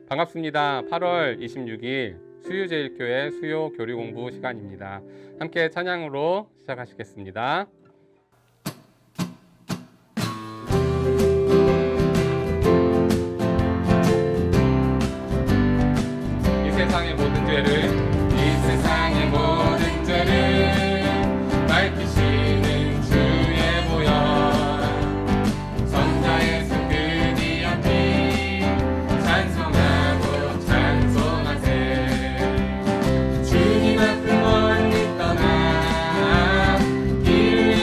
반갑습니다. 8월 26일 수유제일교회 수요 교리 공부 시간입니다. 함께 찬양으로 시작하시겠습니다. 이 세상의 모든 죄를 밝히시는 주의 보혈, 성자의 손끝이 앞이 찬송하고 찬송하세. 주님 앞을 멀리 떠나 길을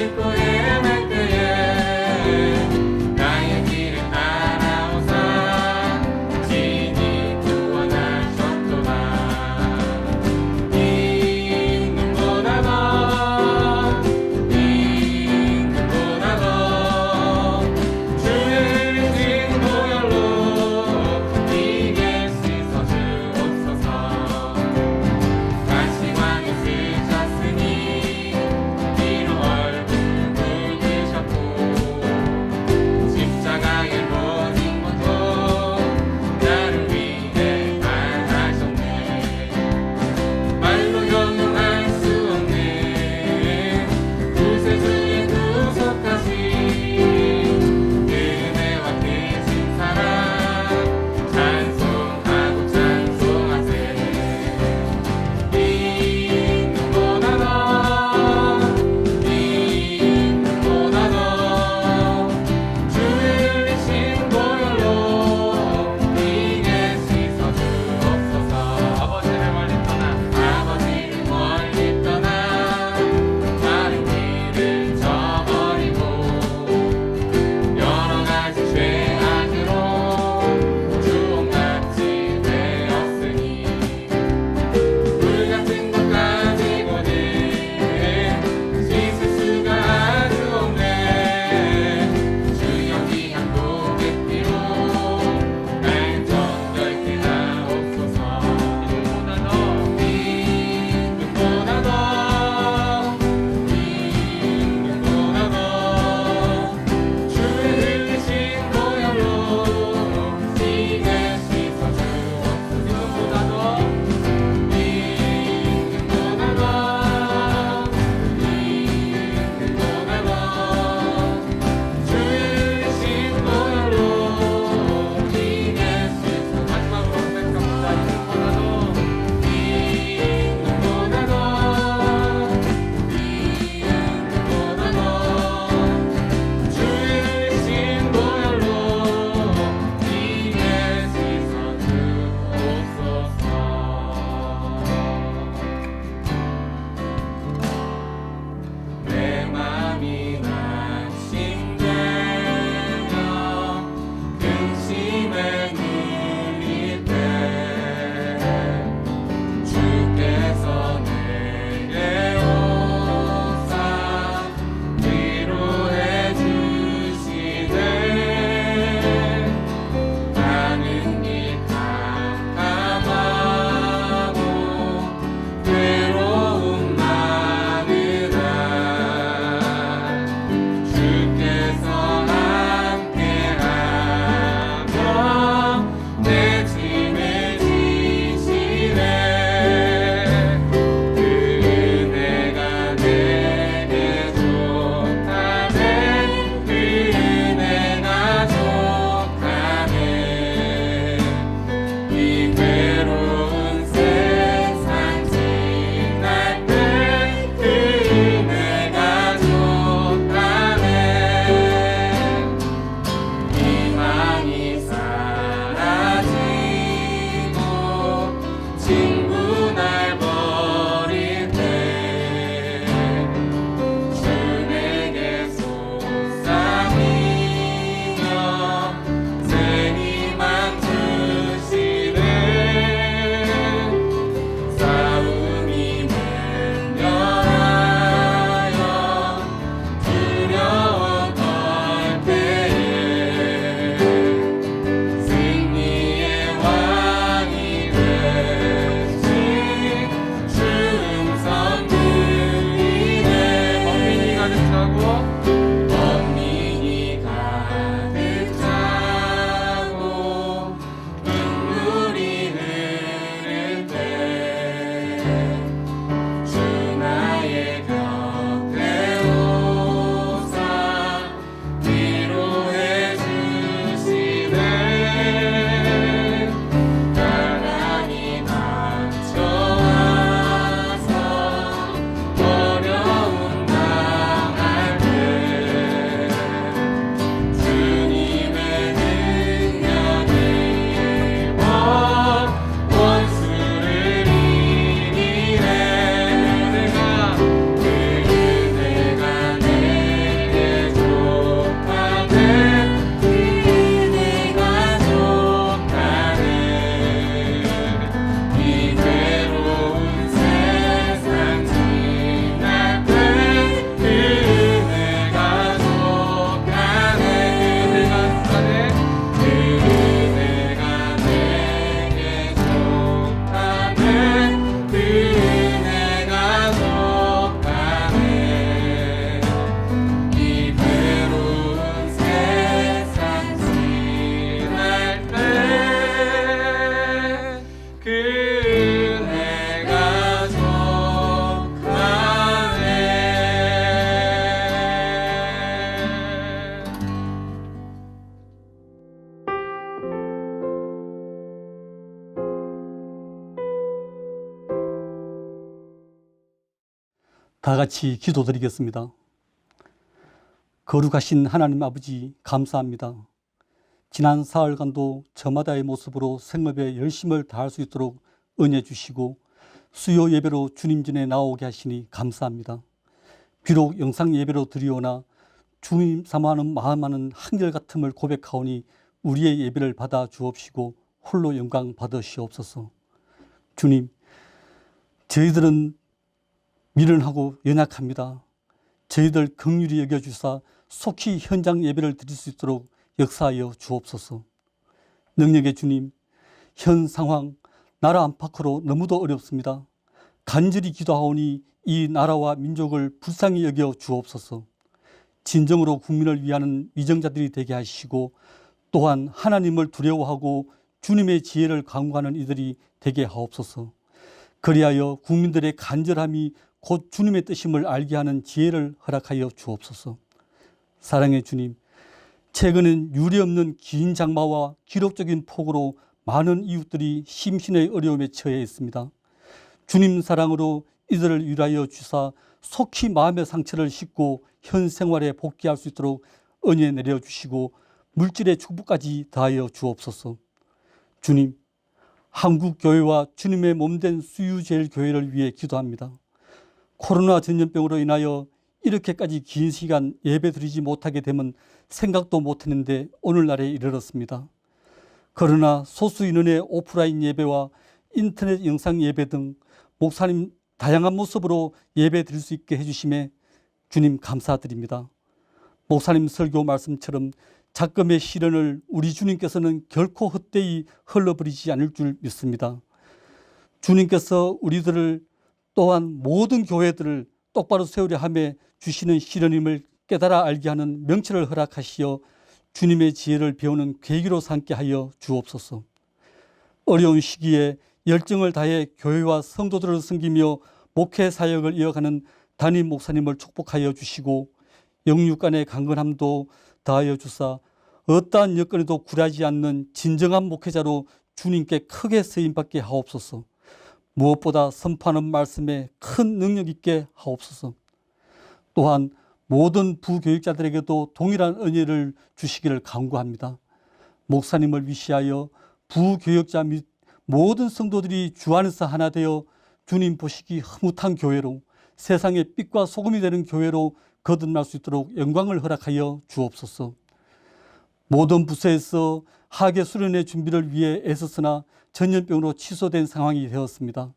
다 같이 기도드리겠습니다. 거룩하신 하나님 아버지, 감사합니다. 지난 사흘간도 저마다의 모습으로 생업에 열심을 다할 수 있도록 은혜 주시고 수요 예배로 주님 전에 나오게 하시니 감사합니다. 비록 영상 예배로 드리오나 주님 사모하는 마음만은 한결같음을 고백하오니 우리의 예배를 받아 주옵시고 홀로 영광 받으시옵소서. 주님, 저희들은 미련하고 연약합니다. 저희들 긍휼히 여겨주사 속히 현장 예배를 드릴 수 있도록 역사하여 주옵소서. 능력의 주님, 현 상황 나라 안팎으로 너무도 어렵습니다. 간절히 기도하오니 이 나라와 민족을 불쌍히 여겨 주옵소서. 진정으로 국민을 위하는 위정자들이 되게 하시고 또한 하나님을 두려워하고 주님의 지혜를 강구하는 이들이 되게 하옵소서. 그리하여 국민들의 간절함이 곧 주님의 뜻임을 알게 하는 지혜를 허락하여 주옵소서. 사랑의 주님, 최근엔 유례없는 긴 장마와 기록적인 폭우로 많은 이웃들이 심신의 어려움에 처해 있습니다. 주님 사랑으로 이들을 위하여 주사 속히 마음의 상처를 씻고 현 생활에 복귀할 수 있도록 은혜 내려주시고 물질의 축복까지 더하여 주옵소서. 주님, 한국교회와 주님의 몸된 수유제일교회를 위해 기도합니다. 코로나 전염병으로 인하여 이렇게까지 긴 시간 예배 드리지 못하게 되면 생각도 못했는데 오늘날에 이르렀습니다. 그러나 소수 인원의 오프라인 예배와 인터넷 영상 예배 등 목사님 다양한 모습으로 예배 드릴 수 있게 해주심에 주님 감사드립니다. 목사님 설교 말씀처럼 작금의 시련을 우리 주님께서는 결코 헛되이 흘러버리지 않을 줄 믿습니다. 주님께서 우리들을 또한 모든 교회들을 똑바로 세우려 하며 주시는 시련임을 깨달아 알게 하는 명철을 허락하시어 주님의 지혜를 배우는 계기로 삼게 하여 주옵소서. 어려운 시기에 열정을 다해 교회와 성도들을 섬기며 목회 사역을 이어가는 담임 목사님을 축복하여 주시고 영육 간의 강건함도 다하여 주사 어떠한 여건에도 굴하지 않는 진정한 목회자로 주님께 크게 쓰임받게 하옵소서. 무엇보다 선포하는 말씀에 큰 능력 있게 하옵소서. 또한 모든 부교육자들에게도 동일한 은혜를 주시기를 간구합니다. 목사님을 위시하여 부교육자 및 모든 성도들이 주 안에서 하나 되어 주님 보시기 흐뭇한 교회로 세상의 빛과 소금이 되는 교회로 거듭날 수 있도록 영광을 허락하여 주옵소서. 모든 부서에서 하계 수련의 준비를 위해 애썼으나 전염병으로 취소된 상황이 되었습니다.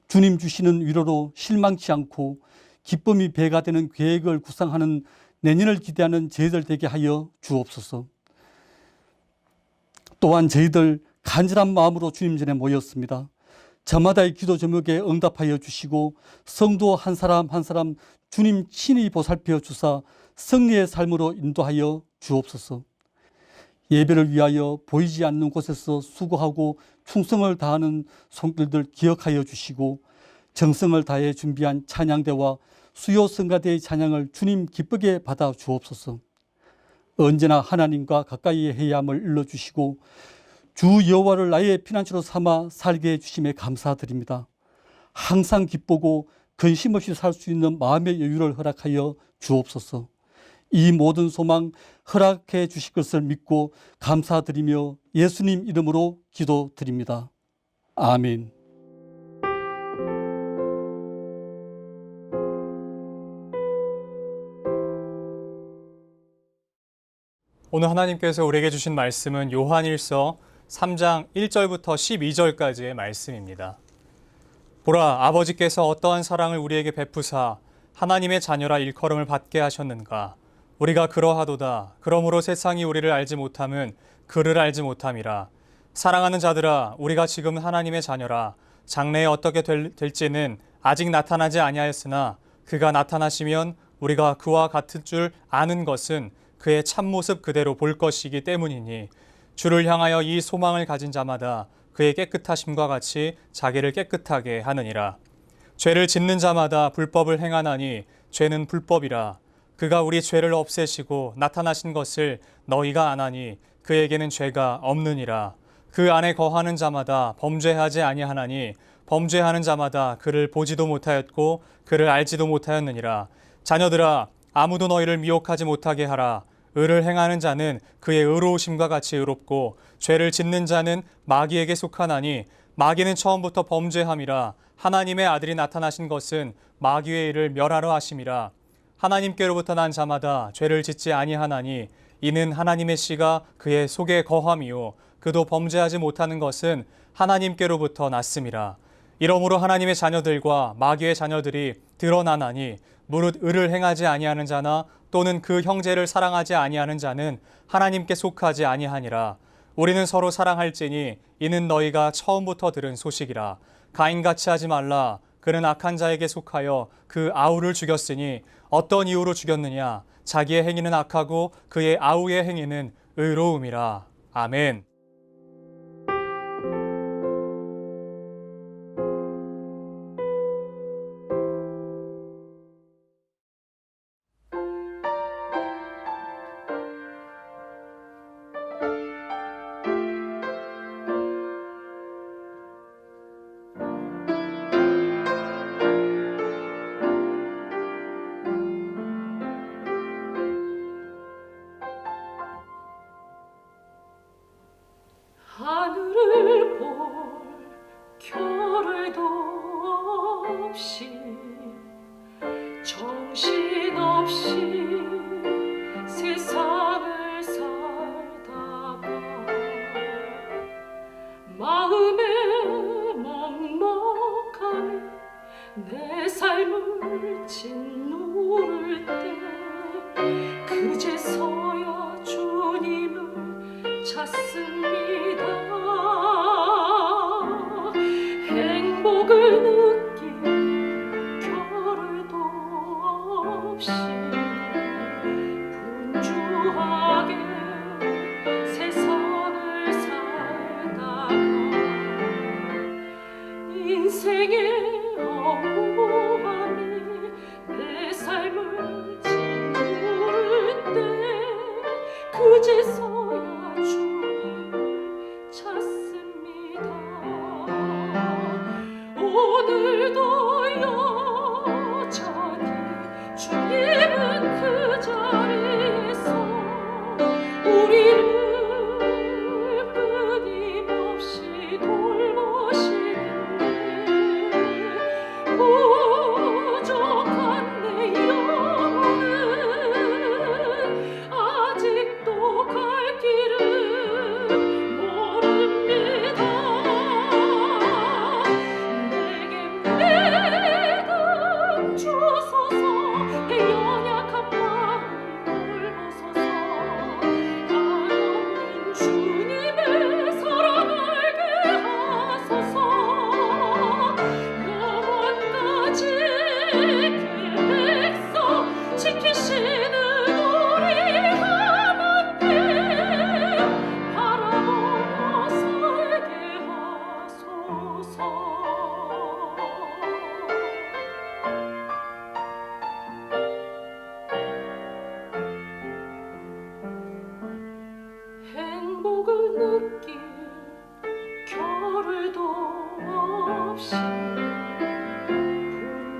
주님 주시는 위로로 실망치 않고 기쁨이 배가 되는 계획을 구상하는 내년을 기대하는 저희들 되게 하여 주옵소서. 또한 저희들 간절한 마음으로 주님 전에 모였습니다. 저마다의 기도 제목에 응답하여 주시고 성도 한 사람 한 사람 주님 친히 보살펴 주사 승리의 삶으로 인도하여 주옵소서. 예배를 위하여 보이지 않는 곳에서 수고하고 충성을 다하는 손길들 기억하여 주시고 정성을 다해 준비한 찬양대와 수요 성가대의 찬양을 주님 기쁘게 받아 주옵소서. 언제나 하나님과 가까이 해야 함을 일러주시고 주 여호와를 나의 피난처로 삼아 살게 해주심에 감사드립니다. 항상 기쁘고 근심 없이 살 수 있는 마음의 여유를 허락하여 주옵소서. 이 모든 소망 허락해 주실 것을 믿고 감사드리며 예수님 이름으로 기도드립니다. 아멘. 오늘 하나님께서 우리에게 주신 말씀은 요한일서 3장 1절부터 12절까지의 말씀입니다. 보라, 아버지께서 어떠한 사랑을 우리에게 베푸사 하나님의 자녀라 일컬음을 받게 하셨는가. 우리가 그러하도다. 그러므로 세상이 우리를 알지 못함은 그를 알지 못함이라. 사랑하는 자들아, 우리가 지금 하나님의 자녀라. 장래에 어떻게 될지는 아직 나타나지 아니하였으나 그가 나타나시면 우리가 그와 같을 줄 아는 것은 그의 참모습 그대로 볼 것이기 때문이니 주를 향하여 이 소망을 가진 자마다 그의 깨끗하심과 같이 자기를 깨끗하게 하느니라. 죄를 짓는 자마다 불법을 행하나니 죄는 불법이라. 그가 우리 죄를 없애시고 나타나신 것을 너희가 아나니 그에게는 죄가 없느니라. 그 안에 거하는 자마다 범죄하지 아니하나니 범죄하는 자마다 그를 보지도 못하였고 그를 알지도 못하였느니라. 자녀들아, 아무도 너희를 미혹하지 못하게 하라. 의를 행하는 자는 그의 의로우심과 같이 의롭고 죄를 짓는 자는 마귀에게 속하나니 마귀는 처음부터 범죄함이라. 하나님의 아들이 나타나신 것은 마귀의 일을 멸하러 하심이라. 하나님께로부터 난 자마다 죄를 짓지 아니하나니 이는 하나님의 씨가 그의 속에 거함이요 그도 범죄하지 못하는 것은 하나님께로부터 났음이라. 이러므로 하나님의 자녀들과 마귀의 자녀들이 드러나나니 무릇 의를 행하지 아니하는 자나 또는 그 형제를 사랑하지 아니하는 자는 하나님께 속하지 아니하니라. 우리는 서로 사랑할지니 이는 너희가 처음부터 들은 소식이라. 가인같이 하지 말라. 그는 악한 자에게 속하여 그 아우를 죽였으니 어떤 이유로 죽였느냐? 자기의 행위는 악하고 그의 아우의 행위는 의로움이라. 아멘. 하늘을 볼 겨를도 없이 정신없이 세상을 살다가 마음에 먹먹함에 내 삶을 짓누를 때 그제서야 주님을 찾습니다. 행복을 느낄 겨를도 없이 분주하게 세상을 살다가 인생의 허무함에 내 삶을 짓누를 때 그제서야 주님을 찾습니다. 오늘도 여전히 주님은 그 자리에서 우리를 끊임없이 돌보시는데 부족한 내 영혼은 아직도 갈 길을 모릅니다. 내게 믿음 주소서. 내 연약한 마음 돌보소서. 한없는 주님의 사랑 알게 하소서. 영원까지 계획서 지키시는 우리 하나님께 바라보며 살게 하소서. 행복을 느낄 겨를도 없이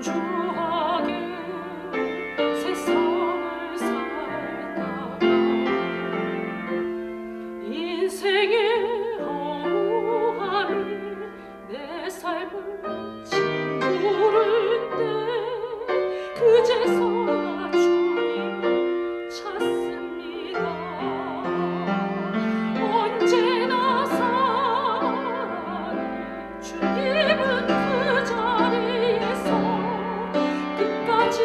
분주하게 세상을 살다가 인생의 허무함이 내 삶을 짓누를 때 그제서야 주님을 찾습니다. 언제나 사랑하는 주님은 그 자리에서 끝까지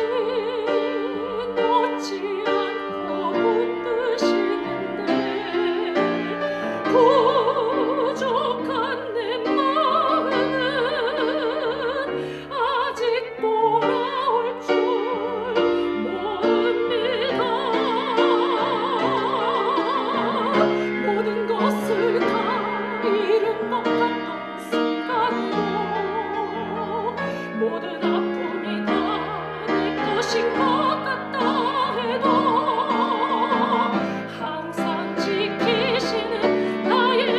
놓지 않고 붙드시는데 부족한 내 마음은 아직 돌아올 줄 모릅니다. 모든 것을 다 잃은 것 같던 순간으로 모든 아픔이 다 내 것인 것 같다 해도 항상 지키시는 나의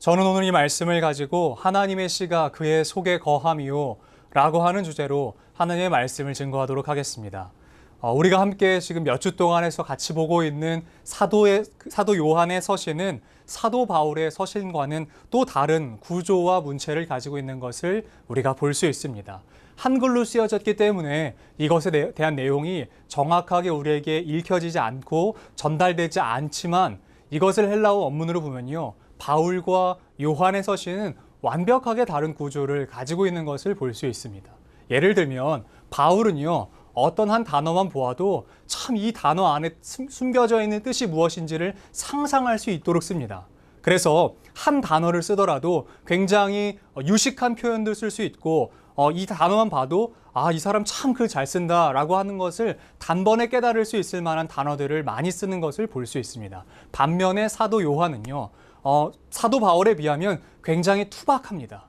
저는 오늘 이 말씀을 가지고 하나님의 씨가 그의 속에 거함이요 라고 하는 주제로 하나님의 말씀을 증거하도록 하겠습니다. 우리가 함께 지금 몇 주 동안에서 같이 보고 있는 사도 요한의 서신은 사도 바울의 서신과는 또 다른 구조와 문체를 가지고 있는 것을 우리가 볼 수 있습니다. 한글로 쓰여졌기 때문에 이것에 대한 내용이 정확하게 우리에게 읽혀지지 않고 전달되지 않지만 이것을 헬라어 원문으로 보면요, 바울과 요한의 서신은 완벽하게 다른 구조를 가지고 있는 것을 볼 수 있습니다. 예를 들면 바울은요, 어떤 한 단어만 보아도 참 이 단어 안에 숨겨져 있는 뜻이 무엇인지를 상상할 수 있도록 씁니다. 그래서 한 단어를 쓰더라도 굉장히 유식한 표현도 쓸 수 있고 이 단어만 봐도 이 사람 참 글 잘 쓴다 라고 하는 것을 단번에 깨달을 수 있을 만한 단어들을 많이 쓰는 것을 볼 수 있습니다. 반면에 사도 요한은요, 사도 바울에 비하면 굉장히 투박합니다.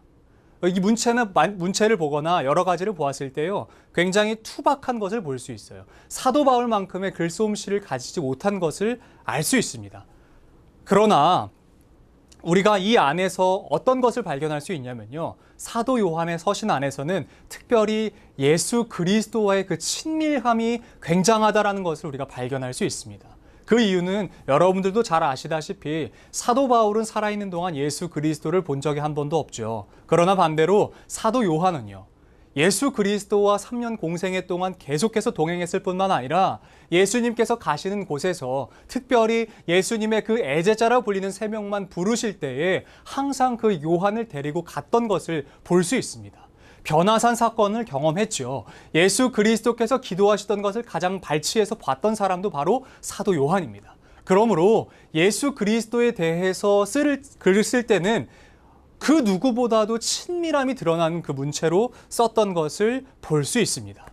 이 문체를 보거나 여러 가지를 보았을 때요, 굉장히 투박한 것을 볼 수 있어요. 사도 바울만큼의 글솜씨를 가지지 못한 것을 알 수 있습니다. 그러나 우리가 이 안에서 어떤 것을 발견할 수 있냐면요, 사도 요한의 서신 안에서는 특별히 예수 그리스도와의 그 친밀함이 굉장하다라는 것을 우리가 발견할 수 있습니다. 그 이유는 여러분들도 잘 아시다시피 사도 바울은 살아있는 동안 예수 그리스도를 본 적이 한 번도 없죠. 그러나 반대로 사도 요한은요, 예수 그리스도와 3년 공생애 동안 계속해서 동행했을 뿐만 아니라 예수님께서 가시는 곳에서 특별히 예수님의 그 애제자라 불리는 3명만 부르실 때에 항상 그 요한을 데리고 갔던 것을 볼 수 있습니다. 변화산 사건을 경험했죠. 예수 그리스도께서 기도하시던 것을 가장 발치해서 봤던 사람도 바로 사도 요한입니다. 그러므로 예수 그리스도에 대해서 글을 쓸 때는 그 누구보다도 친밀함이 드러나는 그 문체로 썼던 것을 볼 수 있습니다.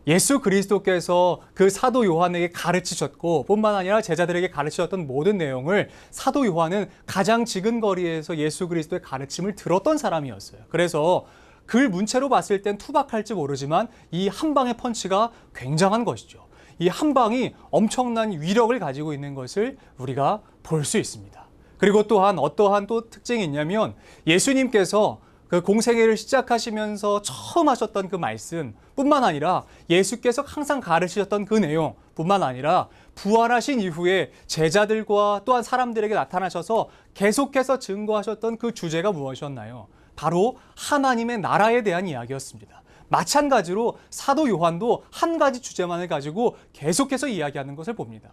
예수 그리스도께서 그 사도 요한에게 가르치셨고 뿐만 아니라 제자들에게 가르치셨던 모든 내용을 사도 요한은 가장 지근거리에서 예수 그리스도의 가르침을 들었던 사람이었어요. 그래서 글 문체로 봤을 땐 투박할지 모르지만 이 한 방의 펀치가 굉장한 것이죠. 이 한 방이 엄청난 위력을 가지고 있는 것을 우리가 볼 수 있습니다. 그리고 또한 어떠한 또 특징이 있냐면 예수님께서 그 공생애를 시작하시면서 처음 하셨던 그 말씀 뿐만 아니라 예수께서 항상 가르치셨던 그 내용 뿐만 아니라 부활하신 이후에 제자들과 또한 사람들에게 나타나셔서 계속해서 증거하셨던 그 주제가 무엇이었나요? 바로 하나님의 나라에 대한 이야기였습니다. 마찬가지로 사도 요한도 한 가지 주제만을 가지고 계속해서 이야기하는 것을 봅니다.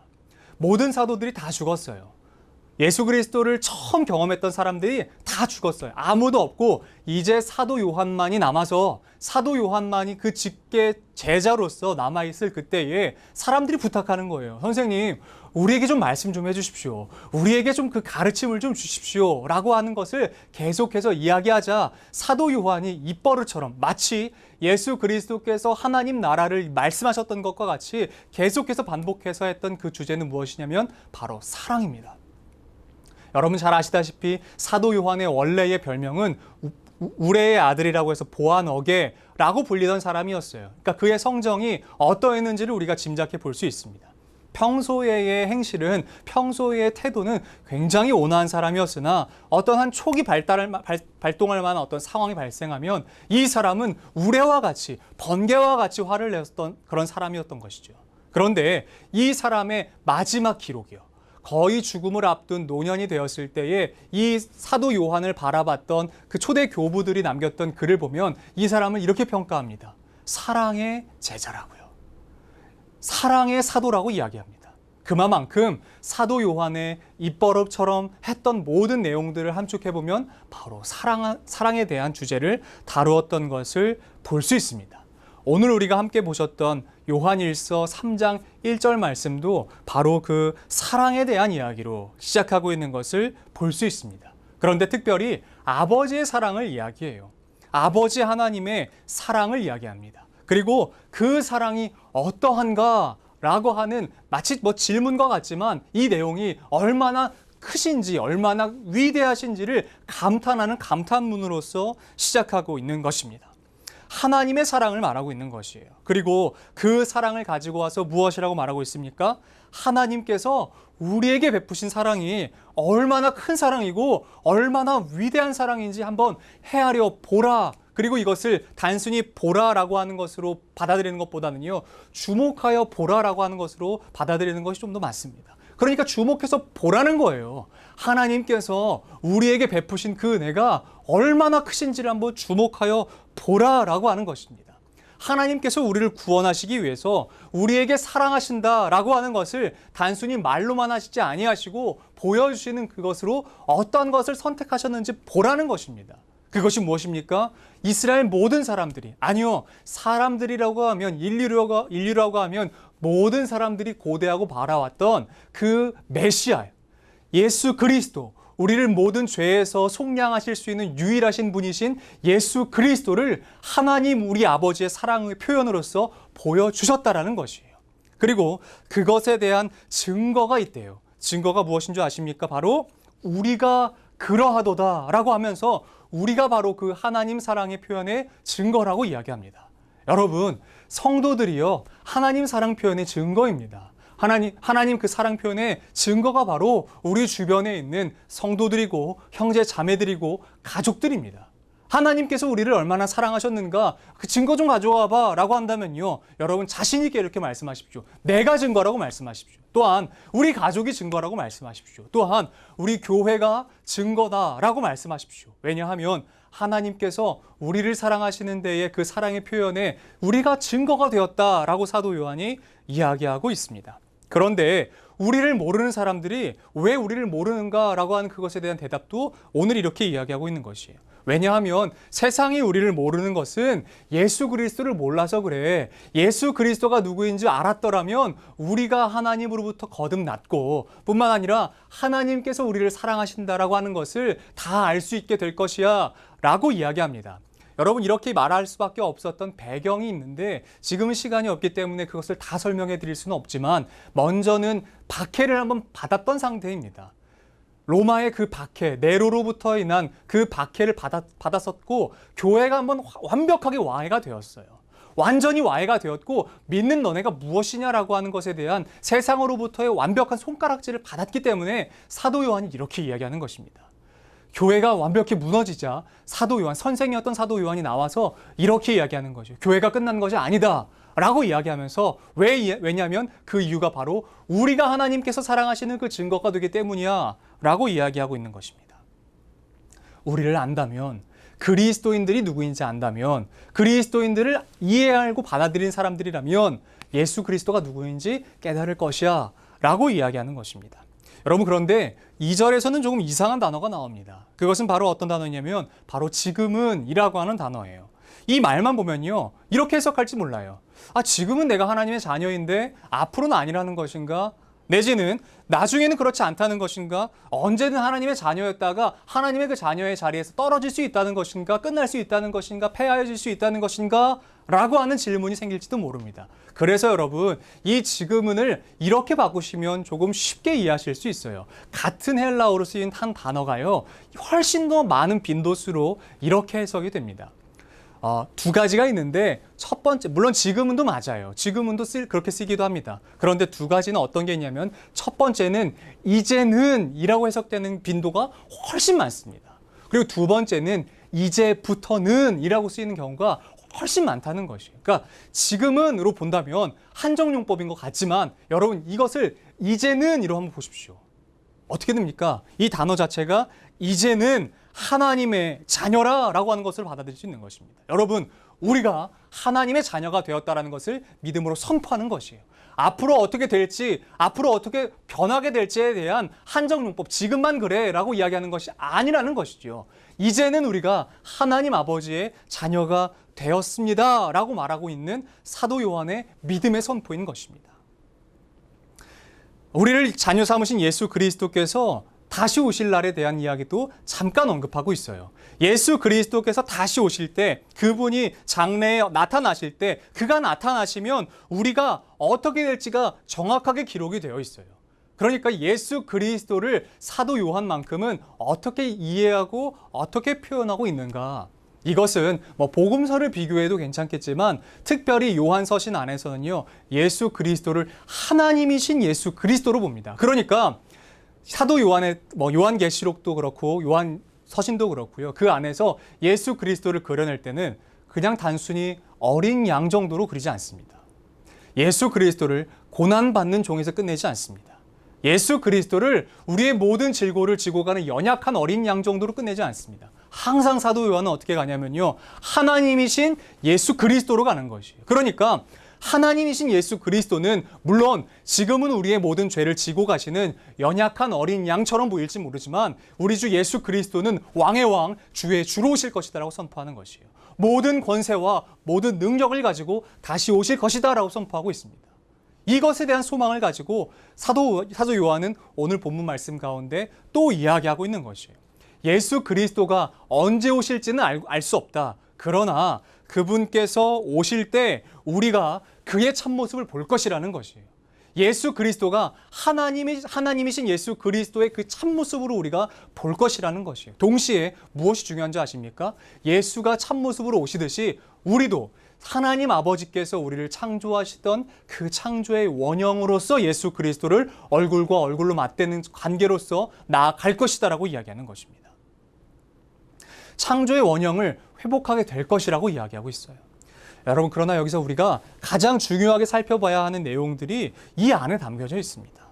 모든 사도들이 다 죽었어요. 예수 그리스도를 처음 경험했던 사람들이 다 죽었어요. 아무도 없고 이제 사도 요한만이 남아서 사도 요한만이 그 직계 제자로서 남아있을 그때에 사람들이 부탁하는 거예요. 선생님, 우리에게 좀 말씀 좀 해주십시오. 우리에게 좀 그 가르침을 좀 주십시오. 라고 하는 것을 계속해서 이야기하자 사도 요한이 입버릇처럼 마치 예수 그리스도께서 하나님 나라를 말씀하셨던 것과 같이 계속해서 반복해서 했던 그 주제는 무엇이냐면 바로 사랑입니다. 여러분 잘 아시다시피 사도 요한의 원래의 별명은 우레의 아들이라고 해서 보아너게라고 불리던 사람이었어요. 그러니까 그의 성정이 어떠했는지를 우리가 짐작해 볼 수 있습니다. 평소의 행실은, 평소의 태도는 굉장히 온화한 사람이었으나 어떠한 초기 발동할 만한 어떤 상황이 발생하면 이 사람은 우레와 같이, 번개와 같이 화를 냈던 그런 사람이었던 것이죠. 그런데 이 사람의 마지막 기록이요, 거의 죽음을 앞둔 노년이 되었을 때에 이 사도 요한을 바라봤던 그 초대 교부들이 남겼던 글을 보면 이 사람을 이렇게 평가합니다. 사랑의 제자라고요. 사랑의 사도라고 이야기합니다. 그만큼 사도 요한의 입버릇처럼 했던 모든 내용들을 함축해보면 바로 사랑에 대한 주제를 다루었던 것을 볼 수 있습니다. 오늘 우리가 함께 보셨던 요한일서 3장 1절 말씀도 바로 그 사랑에 대한 이야기로 시작하고 있는 것을 볼 수 있습니다. 그런데 특별히 아버지의 사랑을 이야기해요. 아버지 하나님의 사랑을 이야기합니다. 그리고 그 사랑이 어떠한가 라고 하는 마치 질문과 같지만 이 내용이 얼마나 크신지, 얼마나 위대하신지를 감탄하는 감탄문으로서 시작하고 있는 것입니다. 하나님의 사랑을 말하고 있는 것이에요. 그리고 그 사랑을 가지고 와서 무엇이라고 말하고 있습니까? 하나님께서 우리에게 베푸신 사랑이 얼마나 큰 사랑이고 얼마나 위대한 사랑인지 한번 헤아려 보라. 그리고 이것을 단순히 보라라고 하는 것으로 받아들이는 것보다는요, 주목하여 보라라고 하는 것으로 받아들이는 것이 좀 더 맞습니다. 그러니까 주목해서 보라는 거예요. 하나님께서 우리에게 베푸신 그 은혜가 얼마나 크신지를 한번 주목하여 보라라고 하는 것입니다. 하나님께서 우리를 구원하시기 위해서 우리에게 사랑하신다라고 하는 것을 단순히 말로만 하시지 아니하시고 보여주시는 그것으로 어떤 것을 선택하셨는지 보라는 것입니다. 그것이 무엇입니까? 이스라엘 모든 사람들이, 아니요, 사람들이라고 하면 인류라고 하면 모든 사람들이 고대하고 바라왔던 그 메시아, 예수 그리스도, 우리를 모든 죄에서 속량하실 수 있는 유일하신 분이신 예수 그리스도를 하나님 우리 아버지의 사랑의 표현으로서 보여주셨다라는 것이에요. 그리고 그것에 대한 증거가 있대요. 증거가 무엇인 줄 아십니까? 바로 우리가 그러하도다 라고 하면서 우리가 바로 그 하나님 사랑의 표현의 증거라고 이야기합니다. 여러분, 성도들이요, 하나님 사랑 표현의 증거입니다. 하나님 그 사랑 표현의 증거가 바로 우리 주변에 있는 성도들이고 형제 자매들이고 가족들입니다. 하나님께서 우리를 얼마나 사랑하셨는가 그 증거 좀 가져와 봐 라고 한다면요, 여러분 자신 있게 이렇게 말씀하십시오. 내가 증거라고 말씀하십시오. 또한 우리 가족이 증거라고 말씀하십시오. 또한 우리 교회가 증거다라고 말씀하십시오. 왜냐하면 하나님께서 우리를 사랑하시는 데에 그 사랑의 표현에 우리가 증거가 되었다라고 사도 요한이 이야기하고 있습니다. 그런데 우리를 모르는 사람들이 왜 우리를 모르는가라고 하는 그것에 대한 대답도 오늘 이렇게 이야기하고 있는 것이에요. 왜냐하면 세상이 우리를 모르는 것은 예수 그리스도를 몰라서 그래. 예수 그리스도가 누구인지 알았더라면 우리가 하나님으로부터 거듭났고 뿐만 아니라 하나님께서 우리를 사랑하신다라고 하는 것을 다 알 수 있게 될 것이야 라고 이야기합니다. 여러분, 이렇게 말할 수밖에 없었던 배경이 있는데 지금은 시간이 없기 때문에 그것을 다 설명해 드릴 수는 없지만 먼저는 박해를 한번 받았던 상태입니다. 로마의 그 박해, 네로로부터 인한 그 박해를 받았었고 교회가 한번 완벽하게 와해가 되었어요. 완전히 와해가 되었고 믿는 너네가 무엇이냐라고 하는 것에 대한 세상으로부터의 완벽한 손가락질을 받았기 때문에 사도 요한이 이렇게 이야기하는 것입니다. 교회가 완벽히 무너지자 사도 요한, 선생이었던 사도 요한이 나와서 이렇게 이야기하는 거죠. 교회가 끝난 것이 아니다 라고 이야기하면서 왜냐하면 그 이유가 바로 우리가 하나님께서 사랑하시는 그 증거가 되기 때문이야 라고 이야기하고 있는 것입니다. 우리를 안다면, 그리스도인들이 누구인지 안다면, 그리스도인들을 이해하고 받아들인 사람들이라면 예수 그리스도가 누구인지 깨달을 것이야 라고 이야기하는 것입니다. 여러분, 그런데 2절에서는 조금 이상한 단어가 나옵니다. 그것은 바로 어떤 단어냐면 바로 지금은 이라고 하는 단어예요. 이 말만 보면요, 이렇게 해석할지 몰라요. 지금은 내가 하나님의 자녀인데 앞으로는 아니라는 것인가? 내지는 나중에는 그렇지 않다는 것인가? 언제든 하나님의 자녀였다가 하나님의 그 자녀의 자리에서 떨어질 수 있다는 것인가? 끝날 수 있다는 것인가? 폐하여질 수 있다는 것인가? 라고 하는 질문이 생길지도 모릅니다. 그래서 여러분, 이 지금은을 이렇게 바꾸시면 조금 쉽게 이해하실 수 있어요. 같은 헬라어로 쓰인 한 단어가요, 훨씬 더 많은 빈도수로 이렇게 해석이 됩니다. 두 가지가 있는데 첫 번째, 물론 지금은도 맞아요. 지금은도 그렇게 쓰기도 합니다. 그런데 두 가지는 어떤 게 있냐면 첫 번째는 이제는 이라고 해석되는 빈도가 훨씬 많습니다. 그리고 두 번째는 이제부터는 이라고 쓰이는 경우가 훨씬 많다는 것이에요. 그러니까 지금은으로 본다면 한정용법인 것 같지만 여러분, 이것을 이제는 이로 한번 보십시오. 어떻게 됩니까? 이 단어 자체가 이제는 하나님의 자녀라 라고 하는 것을 받아들일 수 있는 것입니다. 여러분, 우리가 하나님의 자녀가 되었다라는 것을 믿음으로 선포하는 것이에요. 앞으로 어떻게 될지, 앞으로 어떻게 변하게 될지에 대한 한정용법, 지금만 그래 라고 이야기하는 것이 아니라는 것이죠. 이제는 우리가 하나님 아버지의 자녀가 되었습니다 라고 말하고 있는 사도 요한의 믿음의 선포인 것입니다. 우리를 자녀 삼으신 예수 그리스도께서 다시 오실 날에 대한 이야기도 잠깐 언급하고 있어요. 예수 그리스도께서 다시 오실 때, 그분이 장래에 나타나실 때, 그가 나타나시면 우리가 어떻게 될지가 정확하게 기록이 되어 있어요. 그러니까 예수 그리스도를 사도 요한만큼은 어떻게 이해하고 어떻게 표현하고 있는가? 이것은 복음서를 비교해도 괜찮겠지만 특별히 요한 서신 안에서는요, 예수 그리스도를 하나님이신 예수 그리스도로 봅니다. 그러니까 사도 요한의 요한계시록도 그렇고 요한 서신도 그렇고요. 그 안에서 예수 그리스도를 그려낼 때는 그냥 단순히 어린 양 정도로 그리지 않습니다. 예수 그리스도를 고난받는 종에서 끝내지 않습니다. 예수 그리스도를 우리의 모든 질고를 지고 가는 연약한 어린 양 정도로 끝내지 않습니다. 항상 사도 요한은 어떻게 가냐면요, 하나님이신 예수 그리스도로 가는 것이에요. 그러니까 하나님이신 예수 그리스도는 물론 지금은 우리의 모든 죄를 지고 가시는 연약한 어린 양처럼 보일지 모르지만 우리 주 예수 그리스도는 왕의 왕, 주의 주로 오실 것이다 라고 선포하는 것이에요. 모든 권세와 모든 능력을 가지고 다시 오실 것이다 라고 선포하고 있습니다. 이것에 대한 소망을 가지고 사도 요한은 오늘 본문 말씀 가운데 또 이야기하고 있는 것이에요. 예수 그리스도가 언제 오실지는 알 수 없다. 그러나 그분께서 오실 때 우리가 그의 참모습을 볼 것이라는 것이에요. 예수 그리스도가 하나님이신 예수 그리스도의 그 참모습으로 우리가 볼 것이라는 것이에요. 동시에 무엇이 중요한지 아십니까? 예수가 참모습으로 오시듯이 우리도 하나님 아버지께서 우리를 창조하시던 그 창조의 원형으로서 예수 그리스도를 얼굴과 얼굴로 맞대는 관계로서 나아갈 것이다라고 이야기하는 것입니다. 창조의 원형을 회복하게 될 것이라고 이야기하고 있어요. 여러분, 그러나 여기서 우리가 가장 중요하게 살펴봐야 하는 내용들이 이 안에 담겨져 있습니다.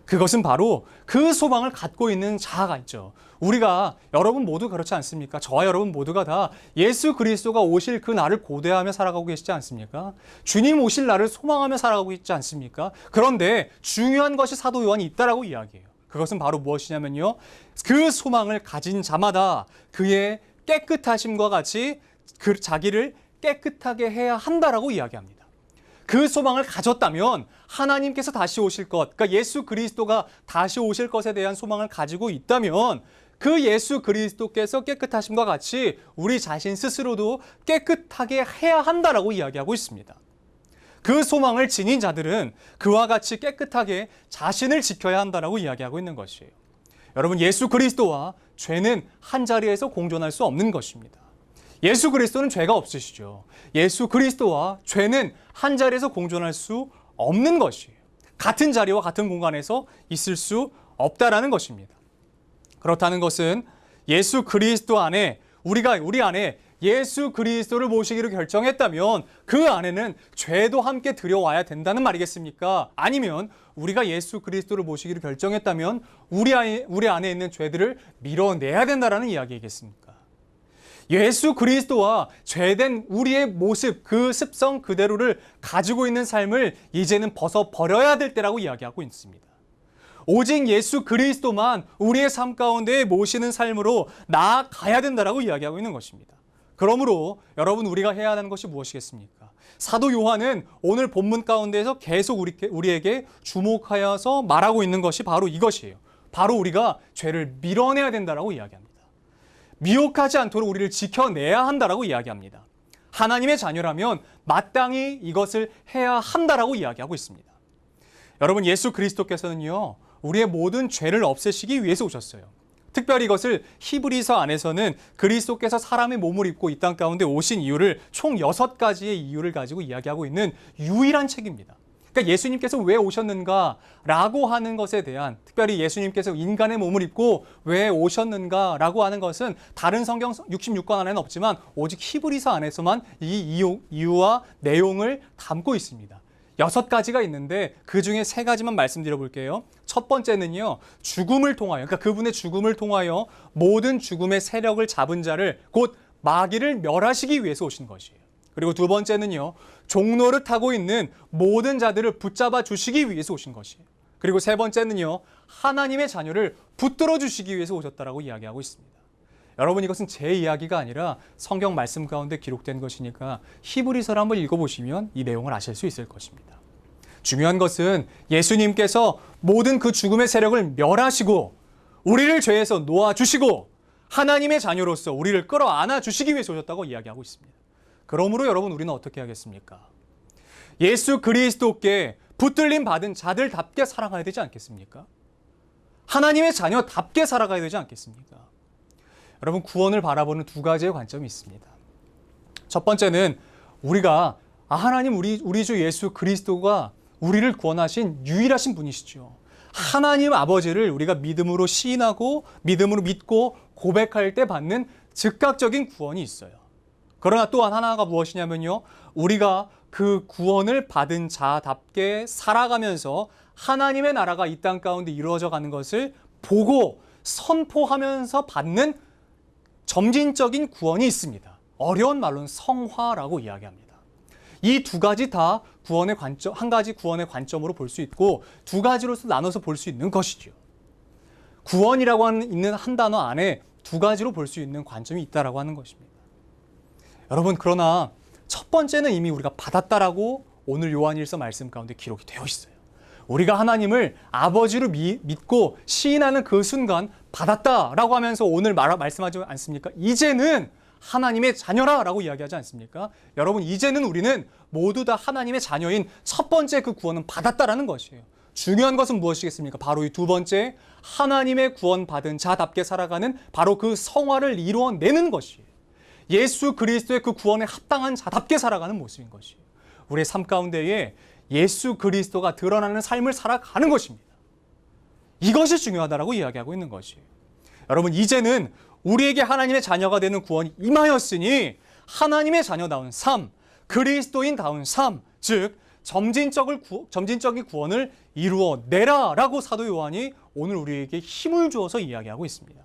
그것은 바로 그 소망을 갖고 있는 자아가 있죠. 우리가 여러분 모두 그렇지 않습니까? 저와 여러분 모두가 다 예수 그리스도가 오실 그 날을 고대하며 살아가고 계시지 않습니까? 주님 오실 날을 소망하며 살아가고 있지 않습니까? 그런데 중요한 것이 사도 요한이 있다라고 이야기해요. 그것은 바로 무엇이냐면요, 그 소망을 가진 자마다 그의 깨끗하심과 같이 그 자기를 깨끗하게 해야 한다라고 이야기합니다. 그 소망을 가졌다면 하나님께서 다시 오실 것, 그러니까 예수 그리스도가 다시 오실 것에 대한 소망을 가지고 있다면 그 예수 그리스도께서 깨끗하심과 같이 우리 자신 스스로도 깨끗하게 해야 한다라고 이야기하고 있습니다. 그 소망을 지닌 자들은 그와 같이 깨끗하게 자신을 지켜야 한다라고 이야기하고 있는 것이에요. 여러분, 예수 그리스도와 죄는 한 자리에서 공존할 수 없는 것입니다. 예수 그리스도는 죄가 없으시죠. 예수 그리스도와 죄는 한 자리에서 공존할 수 없는 것이에요. 같은 자리와 같은 공간에서 있을 수 없다라는 것입니다. 그렇다는 것은 예수 그리스도 안에 우리 안에 예수 그리스도를 모시기로 결정했다면 그 안에는 죄도 함께 들여와야 된다는 말이겠습니까? 아니면 우리가 예수 그리스도를 모시기로 결정했다면 우리 안에 있는 죄들을 밀어내야 된다는 이야기이겠습니까? 예수 그리스도와 죄된 우리의 모습, 그 습성 그대로를 가지고 있는 삶을 이제는 벗어버려야 될 때라고 이야기하고 있습니다. 오직 예수 그리스도만 우리의 삶 가운데 모시는 삶으로 나아가야 된다라고 이야기하고 있는 것입니다. 그러므로 여러분, 우리가 해야 하는 것이 무엇이겠습니까? 사도 요한은 오늘 본문 가운데에서 계속 우리에게 주목하여서 말하고 있는 것이 바로 이것이에요. 바로 우리가 죄를 밀어내야 된다라고 이야기합니다. 미혹하지 않도록 우리를 지켜내야 한다라고 이야기합니다. 하나님의 자녀라면 마땅히 이것을 해야 한다라고 이야기하고 있습니다. 여러분, 예수 그리스도께서는요, 우리의 모든 죄를 없애시기 위해서 오셨어요. 특별히 이것을 히브리서 안에서는 그리스도께서 사람의 몸을 입고 이 땅 가운데 오신 이유를 총 6가지의 이유를 가지고 이야기하고 있는 유일한 책입니다. 그러니까 예수님께서 왜 오셨는가라고 하는 것에 대한, 특별히 예수님께서 인간의 몸을 입고 왜 오셨는가라고 하는 것은 다른 성경 66권 안에는 없지만 오직 히브리서 안에서만 이 이유와 내용을 담고 있습니다. 6가지가 있는데 그 중에 3가지만 말씀드려 볼게요. 첫 번째는요, 죽음을 통하여, 그러니까 그분의 죽음을 통하여 모든 죽음의 세력을 잡은 자를, 곧 마귀를 멸하시기 위해서 오신 것이에요. 그리고 두 번째는요, 종로를 타고 있는 모든 자들을 붙잡아 주시기 위해서 오신 것이에요. 그리고 세 번째는요, 하나님의 자녀를 붙들어 주시기 위해서 오셨다라고 이야기하고 있습니다. 여러분, 이것은 제 이야기가 아니라 성경 말씀 가운데 기록된 것이니까 히브리서를 한번 읽어보시면 이 내용을 아실 수 있을 것입니다. 중요한 것은 예수님께서 모든 그 죽음의 세력을 멸하시고 우리를 죄에서 놓아주시고 하나님의 자녀로서 우리를 끌어안아 주시기 위해서 오셨다고 이야기하고 있습니다. 그러므로 여러분, 우리는 어떻게 하겠습니까? 예수 그리스도께 붙들림 받은 자들답게 살아가야 되지 않겠습니까? 하나님의 자녀답게 살아가야 되지 않겠습니까? 여러분, 구원을 바라보는 2가지의 관점이 있습니다. 첫 번째는 우리가 하나님 우리 주 예수 그리스도가 우리를 구원하신 유일하신 분이시죠. 하나님 아버지를 우리가 믿음으로 시인하고 믿음으로 믿고 고백할 때 받는 즉각적인 구원이 있어요. 그러나 또한 하나가 무엇이냐면요, 우리가 그 구원을 받은 자답게 살아가면서 하나님의 나라가 이 땅 가운데 이루어져 가는 것을 보고 선포하면서 받는 점진적인 구원이 있습니다. 어려운 말로는 성화라고 이야기합니다. 이 두 가지 다 구원의 관점, 한 가지 구원의 관점으로 볼 수 있고 두 가지로서 나눠서 볼 수 있는 것이죠. 구원이라고 있는 한 단어 안에 두 가지로 볼 수 있는 관점이 있다라고 하는 것입니다. 여러분, 그러나 첫 번째는 이미 우리가 받았다라고 오늘 요한일서 말씀 가운데 기록이 되어 있어요. 우리가 하나님을 아버지로 믿고 시인하는 그 순간 받았다라고 하면서 오늘 말씀하지 않습니까? 이제는 하나님의 자녀라라고 이야기하지 않습니까? 여러분, 이제는 우리는 모두 다 하나님의 자녀인 첫 번째 그 구원은 받았다라는 것이에요. 중요한 것은 무엇이겠습니까? 바로 이 두 번째, 하나님의 구원받은 자답게 살아가는 바로 그 성화를 이루어내는 것이에요. 예수 그리스도의 그 구원에 합당한 자답게 살아가는 모습인 것이에요. 우리의 삶 가운데에 예수 그리스도가 드러나는 삶을 살아가는 것입니다. 이것이 중요하다라고 이야기하고 있는 것이에요. 여러분, 이제는 우리에게 하나님의 자녀가 되는 구원이 임하였으니 하나님의 자녀다운 삶, 그리스도인다운 삶, 즉 점진적인 구원을 이루어내라라고 사도 요한이 오늘 우리에게 힘을 주어서 이야기하고 있습니다.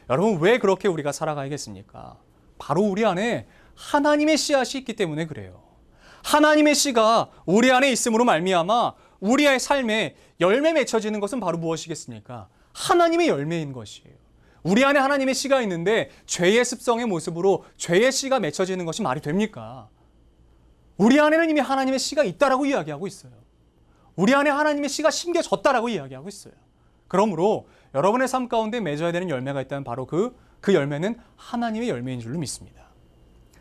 여러분, 왜 그렇게 우리가 살아가야겠습니까? 바로 우리 안에 하나님의 씨앗이 있기 때문에 그래요. 하나님의 씨가 우리 안에 있음으로 말미암아 우리의 삶에 열매 맺혀지는 것은 바로 무엇이겠습니까? 하나님의 열매인 것이에요. 우리 안에 하나님의 씨가 있는데 죄의 습성의 모습으로 죄의 씨가 맺혀지는 것이 말이 됩니까? 우리 안에는 이미 하나님의 씨가 있다라고 이야기하고 있어요. 우리 안에 하나님의 씨가 심겨졌다라고 이야기하고 있어요. 그러므로 여러분의 삶 가운데 맺어야 되는 열매가 있다면 바로 그 열매는 하나님의 열매인 줄로 믿습니다.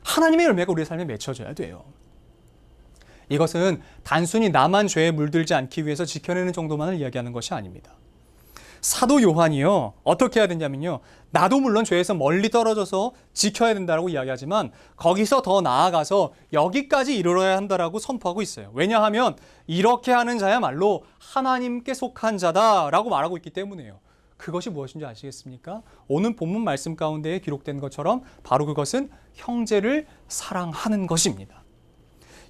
하나님의 열매가 우리의 삶에 맺혀져야 돼요. 이것은 단순히 나만 죄에 물들지 않기 위해서 지켜내는 정도만을 이야기하는 것이 아닙니다. 사도 요한이요, 어떻게 해야 되냐면요, 나도 물론 죄에서 멀리 떨어져서 지켜야 된다고 이야기하지만 거기서 더 나아가서 여기까지 이르러야 한다라고 선포하고 있어요. 왜냐하면 이렇게 하는 자야말로 하나님께 속한 자다라고 말하고 있기 때문에요. 그것이 무엇인지 아시겠습니까? 오늘 본문 말씀 가운데 기록된 것처럼 바로 그것은 형제를 사랑하는 것입니다.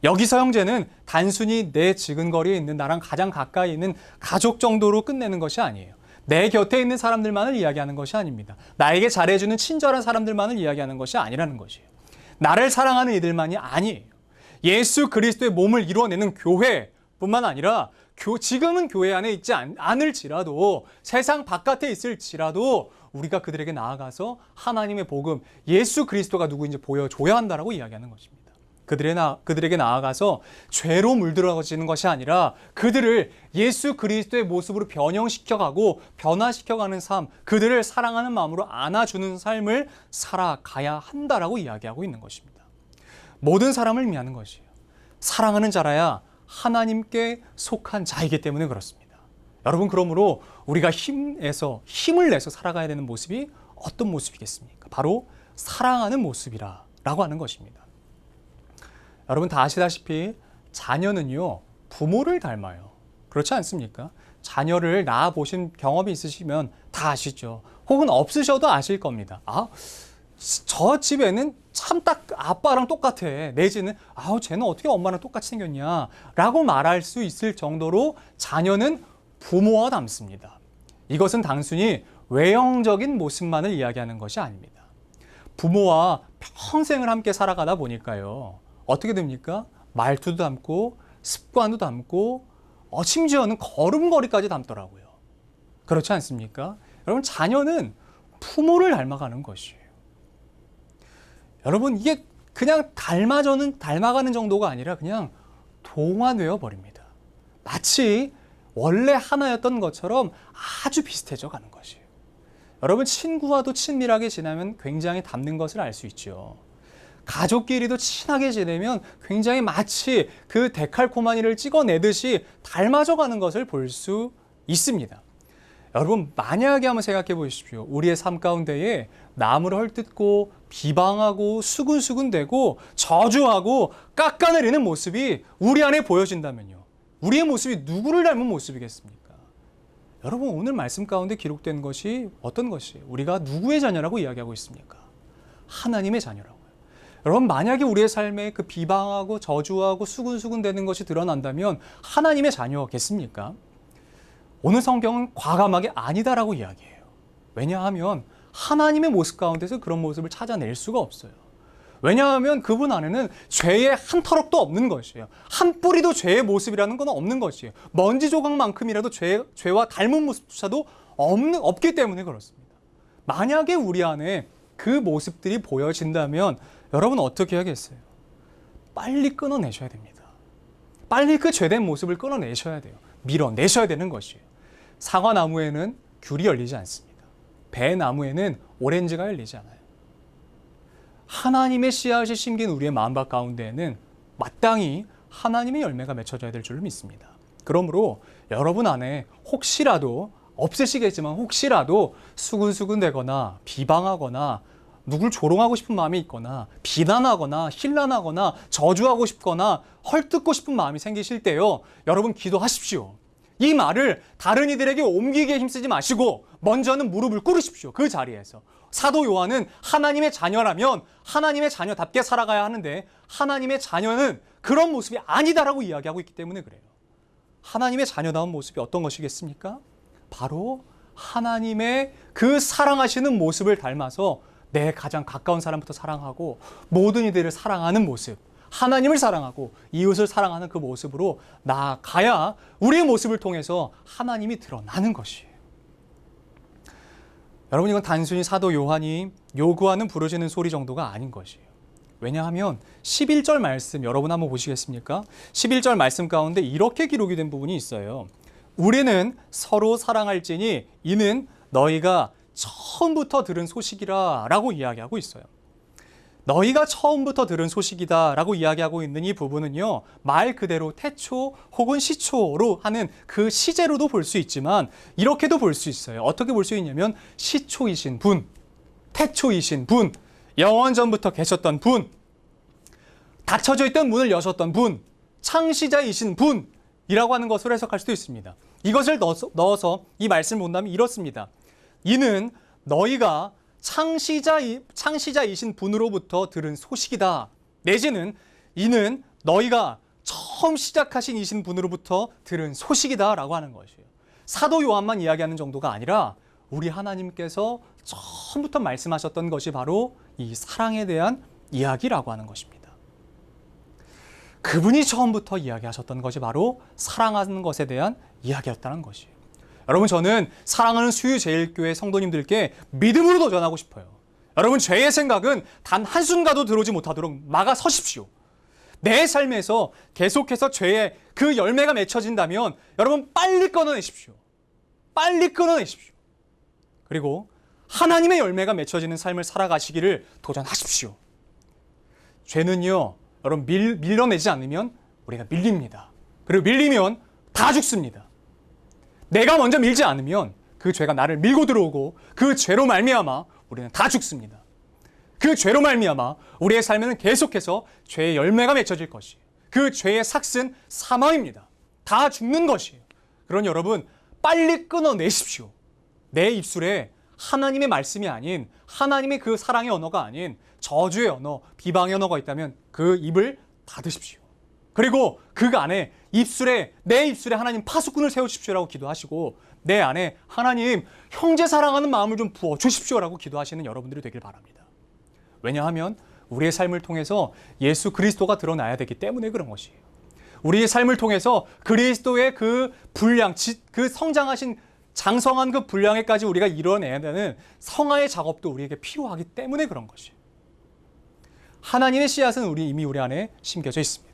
여기서 형제는 단순히 내 지근거리에 있는 나랑 가장 가까이 있는 가족 정도로 끝내는 것이 아니에요. 내 곁에 있는 사람들만을 이야기하는 것이 아닙니다. 나에게 잘해주는 친절한 사람들만을 이야기하는 것이 아니라는 것이에요. 나를 사랑하는 이들만이 아니에요. 예수 그리스도의 몸을 이루어내는 교회뿐만 아니라 지금은 교회 안에 있지 않을지라도 세상 바깥에 있을지라도 우리가 그들에게 나아가서 하나님의 복음, 예수 그리스도가 누구인지 보여줘야 한다라고 이야기하는 것입니다. 그들에게 나아가서 죄로 물들어지는 것이 아니라 그들을 예수 그리스도의 모습으로 변형시켜가고 변화시켜가는 삶, 그들을 사랑하는 마음으로 안아주는 삶을 살아가야 한다라고 이야기하고 있는 것입니다. 모든 사람을 의미하는 것이에요. 사랑하는 자라야 하나님께 속한 자이기 때문에 그렇습니다. 여러분, 그러므로 우리가 힘을 내서 살아가야 되는 모습이 어떤 모습이겠습니까? 바로 사랑하는 모습이라고 하는 것입니다. 여러분 다 아시다시피 자녀는요, 부모를 닮아요. 그렇지 않습니까? 자녀를 낳아보신 경험이 있으시면 다 아시죠. 혹은 없으셔도 아실 겁니다. 저 집에는 참 딱 아빠랑 똑같아. 내지는 쟤는 어떻게 엄마랑 똑같이 생겼냐 라고 말할 수 있을 정도로 자녀는 부모와 닮습니다. 이것은 단순히 외형적인 모습만을 이야기하는 것이 아닙니다. 부모와 평생을 함께 살아가다 보니까요, 어떻게 됩니까? 말투도 닮고 습관도 닮고 심지어는 걸음걸이까지 닮더라고요. 그렇지 않습니까? 여러분, 자녀는 부모를 닮아가는 것이에요. 여러분, 이게 그냥 닮아가는 정도가 아니라 그냥 동화되어 버립니다. 마치 원래 하나였던 것처럼 아주 비슷해져 가는 것이에요. 여러분, 친구와도 친밀하게 지내면 굉장히 닮는 것을 알 수 있죠. 가족끼리도 친하게 지내면 굉장히 마치 그 데칼코마니를 찍어내듯이 닮아져 가는 것을 볼 수 있습니다. 여러분 만약에 한번 생각해 보십시오. 우리의 삶 가운데에 남을 헐뜯고 비방하고 수근수근대고 저주하고 깎아내리는 모습이 우리 안에 보여진다면요. 우리의 모습이 누구를 닮은 모습이겠습니까? 여러분 오늘 말씀 가운데 기록된 것이 어떤 것이에요? 우리가 누구의 자녀라고 이야기하고 있습니까? 하나님의 자녀라고요. 여러분 만약에 우리의 삶에 그 비방하고 저주하고 수근수근대는 것이 드러난다면 하나님의 자녀겠습니까? 오늘 성경은 과감하게 아니다라고 이야기해요. 왜냐하면 하나님의 모습 가운데서 그런 모습을 찾아낼 수가 없어요. 왜냐하면 그분 안에는 죄의 한 터럭도 없는 것이에요. 한 뿌리도 죄의 모습이라는 건 없는 것이에요. 먼지 조각만큼이라도 죄와 닮은 모습조차도 없기 때문에 그렇습니다. 만약에 우리 안에 그 모습들이 보여진다면 여러분 어떻게 하겠어요? 빨리 끊어내셔야 됩니다. 빨리 그 죄된 모습을 끊어내셔야 돼요. 밀어내셔야 되는 것이에요. 사과나무에는 귤이 열리지 않습니다. 배나무에는 오렌지가 열리지 않아요. 하나님의 씨앗이 심긴 우리의 마음밭 가운데에는 마땅히 하나님의 열매가 맺혀져야 될 줄로 믿습니다. 그러므로 여러분 안에 혹시라도 없으시겠지만 혹시라도 수근수근대거나 비방하거나 누굴 조롱하고 싶은 마음이 있거나 비난하거나 힐난하거나 저주하고 싶거나 헐뜯고 싶은 마음이 생기실 때요. 여러분 기도하십시오. 이 말을 다른 이들에게 옮기기에 힘쓰지 마시고 먼저는 무릎을 꿇으십시오. 그 자리에서. 사도 요한은 하나님의 자녀라면 하나님의 자녀답게 살아가야 하는데 하나님의 자녀는 그런 모습이 아니다라고 이야기하고 있기 때문에 그래요. 하나님의 자녀다운 모습이 어떤 것이겠습니까? 바로 하나님의 그 사랑하시는 모습을 닮아서 내 가장 가까운 사람부터 사랑하고 모든 이들을 사랑하는 모습, 하나님을 사랑하고 이웃을 사랑하는 그 모습으로 나아가야 우리의 모습을 통해서 하나님이 드러나는 것이에요. 여러분 이건 단순히 사도 요한이 요구하는 부르짖는 소리 정도가 아닌 것이에요. 왜냐하면 11절 말씀 여러분 한번 보시겠습니까? 11절 말씀 가운데 이렇게 기록이 된 부분이 있어요. 우리는 서로 사랑할지니 이는 너희가 처음부터 들은 소식이라 라고 이야기하고 있어요. 너희가 처음부터 들은 소식이다 라고 이야기하고 있는 이 부분은요, 말 그대로 태초 혹은 시초로 하는 그 시제로도 볼 수 있지만 이렇게도 볼 수 있어요. 어떻게 볼 수 있냐면 시초이신 분, 태초이신 분, 영원 전부터 계셨던 분, 닫혀져 있던 문을 여셨던 분, 창시자이신 분이라고 하는 것으로 해석할 수도 있습니다. 이것을 넣어서 이 말씀을 본다면 이렇습니다. 이는 너희가 창시자이신 분으로부터 들은 소식이다. 내지는 이는 너희가 처음 시작하신 이신 분으로부터 들은 소식이다 라고 하는 것이에요. 사도 요한만 이야기하는 정도가 아니라 우리 하나님께서 처음부터 말씀하셨던 것이 바로 이 사랑에 대한 이야기라고 하는 것입니다. 그분이 처음부터 이야기하셨던 것이 바로 사랑하는 것에 대한 이야기였다는 것이에요. 여러분 저는 사랑하는 수유제일교회 성도님들께 믿음으로 도전하고 싶어요. 여러분 죄의 생각은 단 한순간도 들어오지 못하도록 막아서십시오. 내 삶에서 계속해서 죄의 그 열매가 맺혀진다면 여러분 빨리 끊어내십시오. 빨리 끊어내십시오. 그리고 하나님의 열매가 맺혀지는 삶을 살아가시기를 도전하십시오. 죄는요 여러분 밀어내지 않으면 우리가 밀립니다. 그리고 밀리면 다 죽습니다. 내가 먼저 밀지 않으면 그 죄가 나를 밀고 들어오고 그 죄로 말미암아 우리는 다 죽습니다. 그 죄로 말미암아 우리의 삶에는 계속해서 죄의 열매가 맺혀질 것이에요. 그 죄의 삭은 사망입니다. 다 죽는 것이에요. 그러니 여러분 빨리 끊어내십시오. 내 입술에 하나님의 말씀이 아닌 하나님의 그 사랑의 언어가 아닌 저주의 언어, 비방의 언어가 있다면 그 입을 닫으십시오. 그리고 그 안에 내 입술에 하나님 파수꾼을 세우십시오라고 기도하시고 내 안에 하나님 형제 사랑하는 마음을 좀 부어주십시오라고 기도하시는 여러분들이 되길 바랍니다. 왜냐하면 우리의 삶을 통해서 예수 그리스도가 드러나야 되기 때문에 그런 것이에요. 우리의 삶을 통해서 그리스도의 그 분량, 그 성장하신 장성한 그 분량에까지 우리가 이뤄내야 되는 성화의 작업도 우리에게 필요하기 때문에 그런 것이에요. 하나님의 씨앗은 이미 우리 안에 심겨져 있습니다.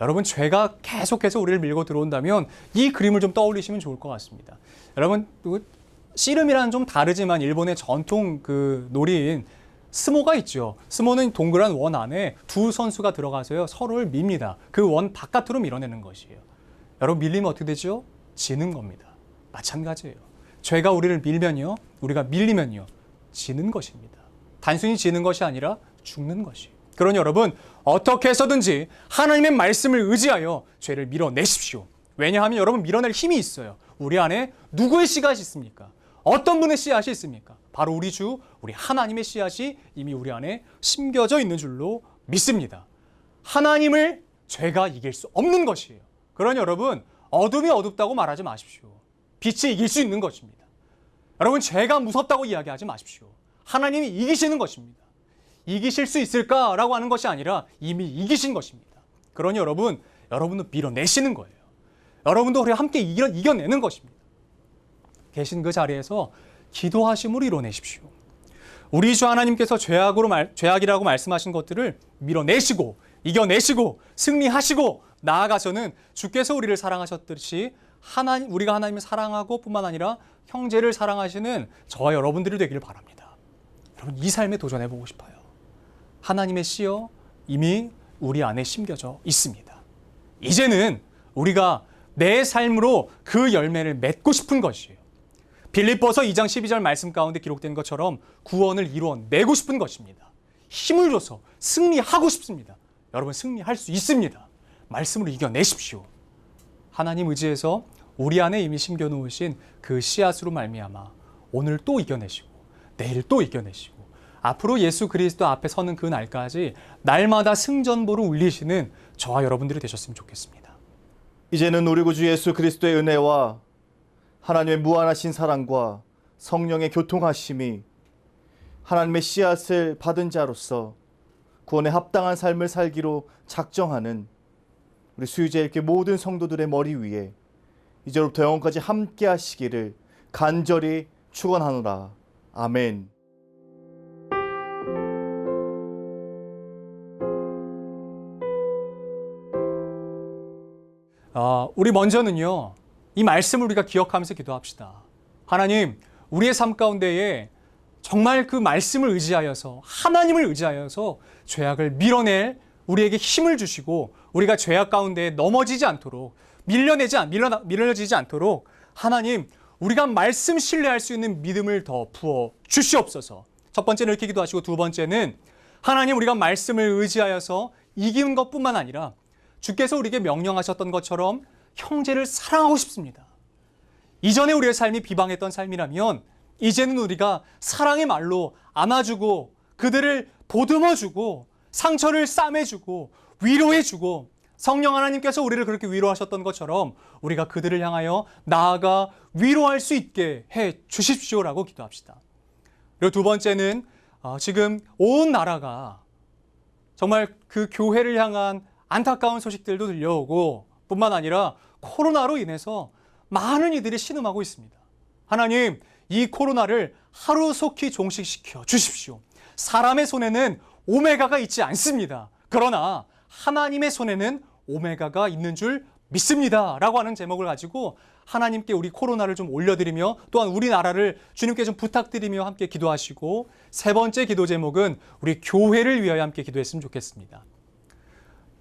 여러분 죄가 계속해서 우리를 밀고 들어온다면 이 그림을 좀 떠올리시면 좋을 것 같습니다. 여러분 씨름이라는 좀 다르지만 일본의 전통 그 놀이인 스모가 있죠. 스모는 동그란 원 안에 두 선수가 들어가서요 서로를 밉니다. 그 원 바깥으로 밀어내는 것이에요. 여러분 밀리면 어떻게 되죠? 지는 겁니다. 마찬가지예요. 죄가 우리를 밀면요, 우리가 밀리면요, 지는 것입니다. 단순히 지는 것이 아니라 죽는 것이에요. 그러니 여러분, 어떻게 해서든지 하나님의 말씀을 의지하여 죄를 밀어내십시오. 왜냐하면 여러분, 밀어낼 힘이 있어요. 우리 안에 누구의 씨앗이 있습니까? 어떤 분의 씨앗이 있습니까? 바로 우리 주, 우리 하나님의 씨앗이 이미 우리 안에 심겨져 있는 줄로 믿습니다. 하나님을 죄가 이길 수 없는 것이에요. 그러니 여러분, 어둠이 어둡다고 말하지 마십시오. 빛이 이길 수 있는 것입니다. 여러분, 죄가 무섭다고 이야기하지 마십시오. 하나님이 이기시는 것입니다. 이기실 수 있을까라고 하는 것이 아니라 이미 이기신 것입니다. 그러니 여러분, 여러분도 밀어내시는 거예요. 여러분도 우리 함께 이겨내는 것입니다. 계신 그 자리에서 기도하심으로 이뤄내십시오. 우리 주 하나님께서 죄악이라고 말씀하신 것들을 밀어내시고 이겨내시고 승리하시고 나아가서는 주께서 우리를 사랑하셨듯이 우리가 하나님을 사랑하고 뿐만 아니라 형제를 사랑하시는 저와 여러분들이 되기를 바랍니다. 여러분, 이 삶에 도전해보고 싶어요. 하나님의 씨여 이미 우리 안에 심겨져 있습니다. 이제는 우리가 내 삶으로 그 열매를 맺고 싶은 것이에요. 빌립보서 2장 12절 말씀 가운데 기록된 것처럼 구원을 이루어내고 싶은 것입니다. 힘을 줘서 승리하고 싶습니다. 여러분, 승리할 수 있습니다. 말씀으로 이겨내십시오. 하나님 의지해서 우리 안에 이미 심겨놓으신 그 씨앗으로 말미암아 오늘 또 이겨내시고 내일 또 이겨내시고 앞으로 예수 그리스도 앞에 서는 그 날까지 날마다 승전보를 울리시는 저와 여러분들이 되셨으면 좋겠습니다. 이제는 우리 구주 예수 그리스도의 은혜와 하나님의 무한하신 사랑과 성령의 교통하심이 하나님의 씨앗을 받은 자로서 구원에 합당한 삶을 살기로 작정하는 우리 수유제일교회 모든 성도들의 머리 위에 이제로부터 영원까지 함께 하시기를 간절히 축원하노라. 아멘. 우리 먼저는요, 이 말씀을 우리가 기억하면서 기도합시다. 하나님, 우리의 삶 가운데에 정말 그 말씀을 의지하여서 하나님을 의지하여서 죄악을 밀어낼 우리에게 힘을 주시고 우리가 죄악 가운데 넘어지지 않도록 밀려지지 않도록 하나님, 우리가 말씀 신뢰할 수 있는 믿음을 더 부어 주시옵소서. 첫 번째는 이렇게 기도하시고, 두 번째는 하나님, 우리가 말씀을 의지하여서 이기는 것뿐만 아니라 주께서 우리에게 명령하셨던 것처럼 형제를 사랑하고 싶습니다. 이전에 우리의 삶이 비방했던 삶이라면 이제는 우리가 사랑의 말로 안아주고 그들을 보듬어주고 상처를 싸매주고 위로해주고 성령 하나님께서 우리를 그렇게 위로하셨던 것처럼 우리가 그들을 향하여 나아가 위로할 수 있게 해 주십시오라고 기도합시다. 그리고 두 번째는 지금 온 나라가 정말 그 교회를 향한 안타까운 소식들도 들려오고 뿐만 아니라 코로나로 인해서 많은 이들이 신음하고 있습니다. 하나님, 이 코로나를 하루속히 종식시켜 주십시오. 사람의 손에는 오메가가 있지 않습니다. 그러나 하나님의 손에는 오메가가 있는 줄 믿습니다 라고 하는 제목을 가지고 하나님께 우리 코로나를 좀 올려드리며 또한 우리나라를 주님께 좀 부탁드리며 함께 기도하시고, 세 번째 기도 제목은 우리 교회를 위하여 함께 기도했으면 좋겠습니다.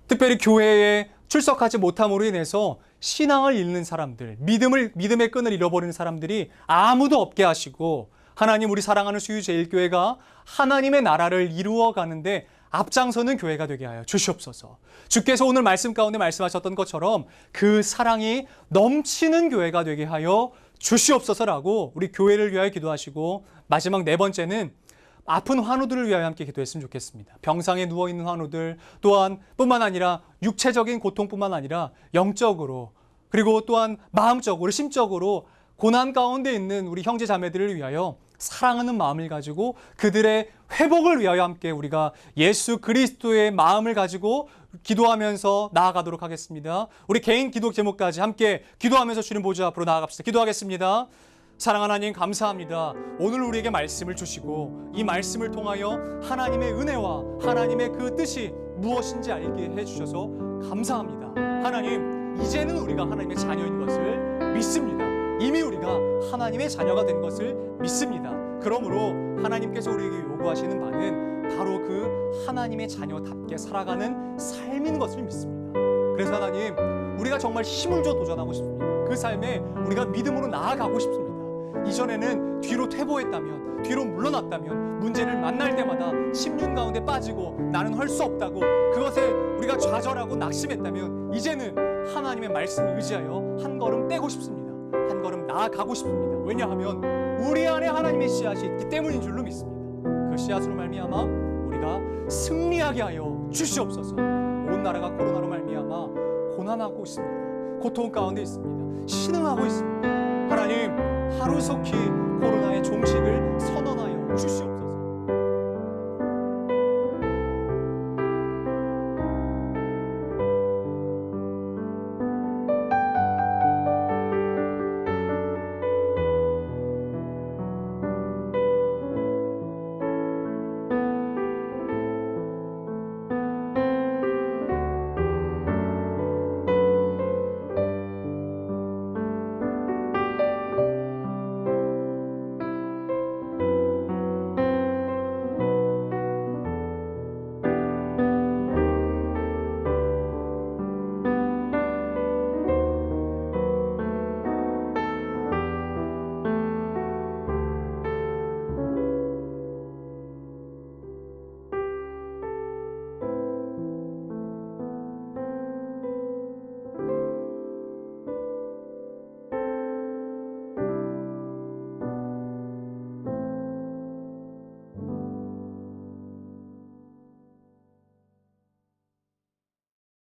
특별히 교회에 출석하지 못함으로 인해서 신앙을 잃는 사람들, 믿음의 끈을 잃어버리는 사람들이 아무도 없게 하시고, 하나님, 우리 사랑하는 수유제일교회가 하나님의 나라를 이루어가는데 앞장서는 교회가 되게 하여 주시옵소서. 주께서 오늘 말씀 가운데 말씀하셨던 것처럼 그 사랑이 넘치는 교회가 되게 하여 주시옵소서라고 우리 교회를 위하여 기도하시고, 마지막 네 번째는 아픈 환우들을 위하여 함께 기도했으면 좋겠습니다. 병상에 누워있는 환우들, 또한 뿐만 아니라 육체적인 고통뿐만 아니라 영적으로, 그리고 또한 마음적으로, 심적으로 고난 가운데 있는 우리 형제 자매들을 위하여 사랑하는 마음을 가지고 그들의 회복을 위하여 함께 우리가 예수 그리스도의 마음을 가지고 기도하면서 나아가도록 하겠습니다. 우리 개인 기도 제목까지 함께 기도하면서 주님 보좌 앞으로 나아갑시다. 기도하겠습니다. 사랑하는 하나님, 감사합니다. 오늘 우리에게 말씀을 주시고 이 말씀을 통하여 하나님의 은혜와 하나님의 그 뜻이 무엇인지 알게 해주셔서 감사합니다. 하나님, 이제는 우리가 하나님의 자녀인 것을 믿습니다. 이미 우리가 하나님의 자녀가 된 것을 믿습니다. 그러므로 하나님께서 우리에게 요구하시는 바는 바로 그 하나님의 자녀답게 살아가는 삶인 것을 믿습니다. 그래서 하나님, 우리가 정말 힘을 줘 도전하고 싶습니다. 그 삶에 우리가 믿음으로 나아가고 싶습니다. 이전에는 뒤로 퇴보했다면, 뒤로 물러났다면, 문제를 만날 때마다 심륜 가운데 빠지고 나는 할 수 없다고 그것에 우리가 좌절하고 낙심했다면, 이제는 하나님의 말씀을 의지하여 한 걸음 떼고 싶습니다. 한 걸음 나아가고 싶습니다. 왜냐하면 우리 안에 하나님의 씨앗이 있기 때문인 줄로 믿습니다. 그 씨앗으로 말미암아 우리가 승리하게 하여 주시옵소서. 온 나라가 코로나로 말미암아 고난하고 있습니다. 고통 가운데 있습니다. 신음하고 있습니다. 하나님, 하루속히 코로나의 종식을 선언하여 주시옵소서.